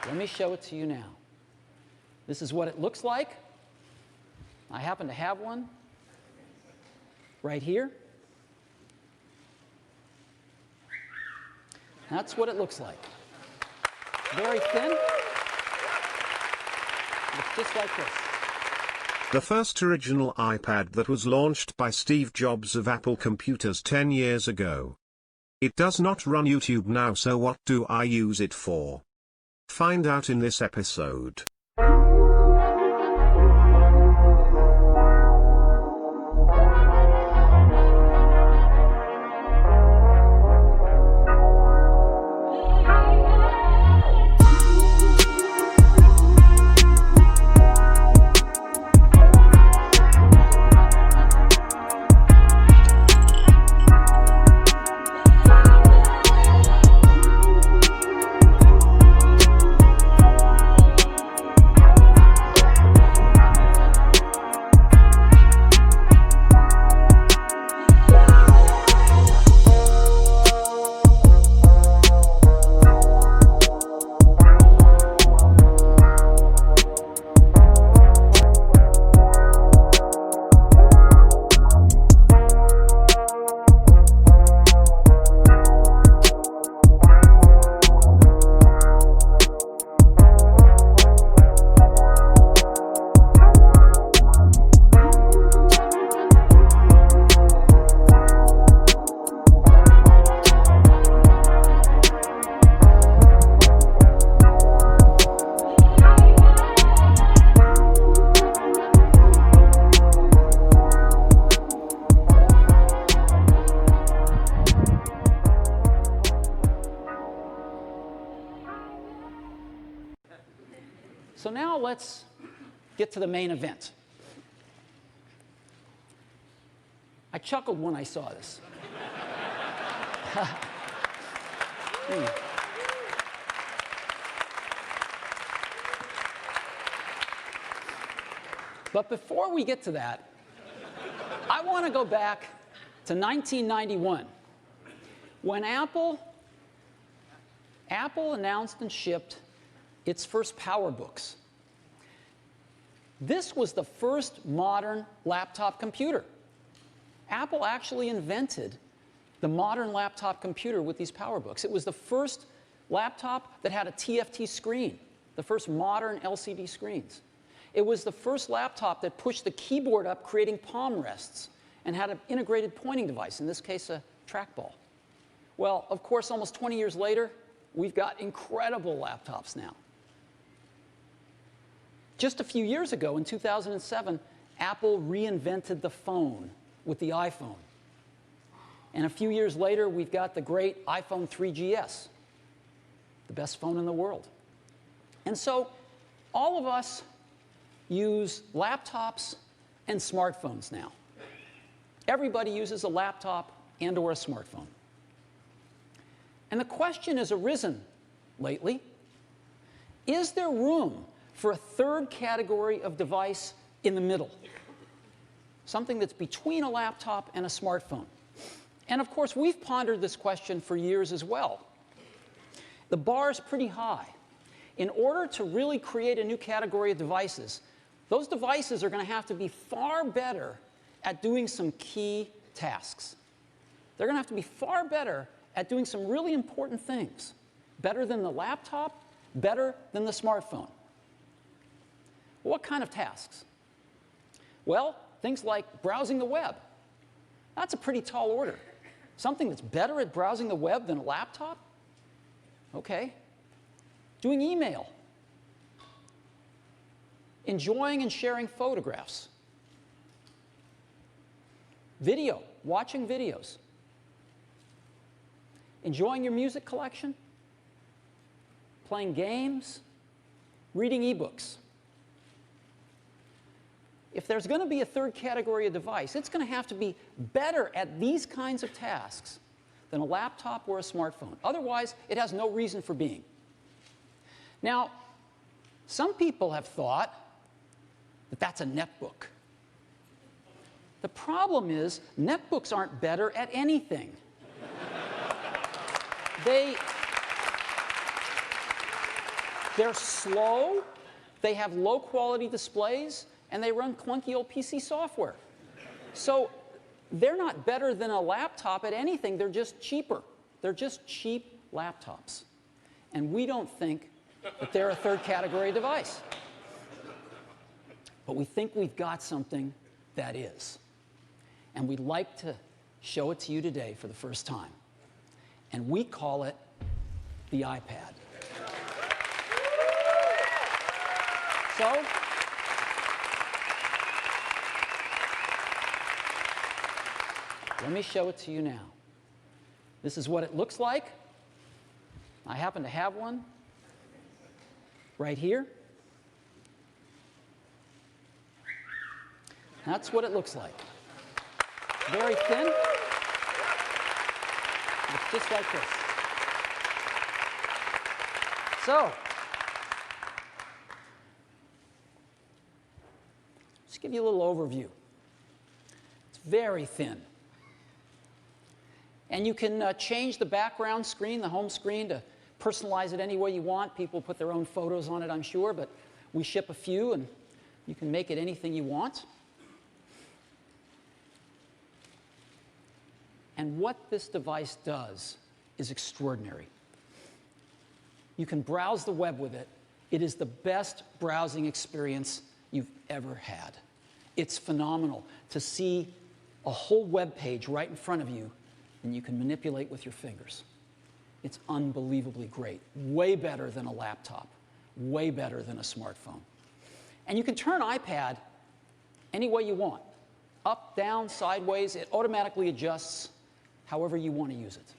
Let me show it to you now. This is what it looks like. I happen to have one right here. That's what it looks like. Very thin. Looks just like this. The first original iPad that was launched by Steve Jobs of Apple Computers 10 years ago. It does not run YouTube now, so what do I use it for? Find out in this episode. So now let's get to the main event. I chuckled when I saw this. But before we get to that, I want to go back to 1991, when Apple announced and shipped its first PowerBooks. This was the first modern laptop computer. Apple actually invented the modern laptop computer with these PowerBooks. It was the first laptop that had a TFT screen, the first modern LCD screens. It was the first laptop that pushed the keyboard up, creating palm rests, and had an integrated pointing device, in this case a trackball. Well, of course, almost 20 years later, we've got incredible laptops now. Just a few years ago, in 2007, Apple reinvented the phone with the iPhone. And a few years later, we've got the great iPhone 3GS, the best phone in the world. And so all of us use laptops and smartphones now. Everybody uses a laptop and or a smartphone. And the question has arisen lately, is there room for a third category of device in the middle? Something that's between a laptop and a smartphone. And of course, we've pondered this question for years as well. The bar is pretty high. In order to really create a new category of devices, those devices are going to have to be far better at doing some key tasks. They're going to have to be far better at doing some really important things. Better than the laptop, better than the smartphone. What kind of tasks? Well, things like browsing the web. That's a pretty tall order. Something that's better at browsing the web than a laptop? Okay. Doing email. Enjoying and sharing photographs. Video, watching videos. Enjoying your music collection. Playing games. Reading eBooks. If there's going to be a third category of device, it's going to have to be better at these kinds of tasks than a laptop or a smartphone. Otherwise, it has no reason for being. Now, some people have thought that that's a netbook. The problem is, netbooks aren't better at anything. They're slow, they have low-quality displays, and they run clunky old PC software. So they're not better than a laptop at anything. They're just cheaper. They're just cheap laptops. And we don't think that they're a third-category device. But we think we've got something that is. And we'd like to show it to you today for the first time. And we call it the iPad. So, let me show it to you now. This is what it looks like. I happen to have one right here. That's what it looks like. Very thin. It's just like this. So, just give you a little overview. It's very thin. And you can change the background screen, the home screen, to personalize it any way you want. People put their own photos on it, I'm sure, but we ship a few, and you can make it anything you want. And what this device does is extraordinary. You can browse the web with it. It is the best browsing experience you've ever had. It's phenomenal to see a whole web page right in front of you, and you can manipulate with your fingers. It's unbelievably great. Way better than a laptop. Way better than a smartphone. And you can turn iPad any way you want. Up, down, sideways. It automatically adjusts however you want to use it.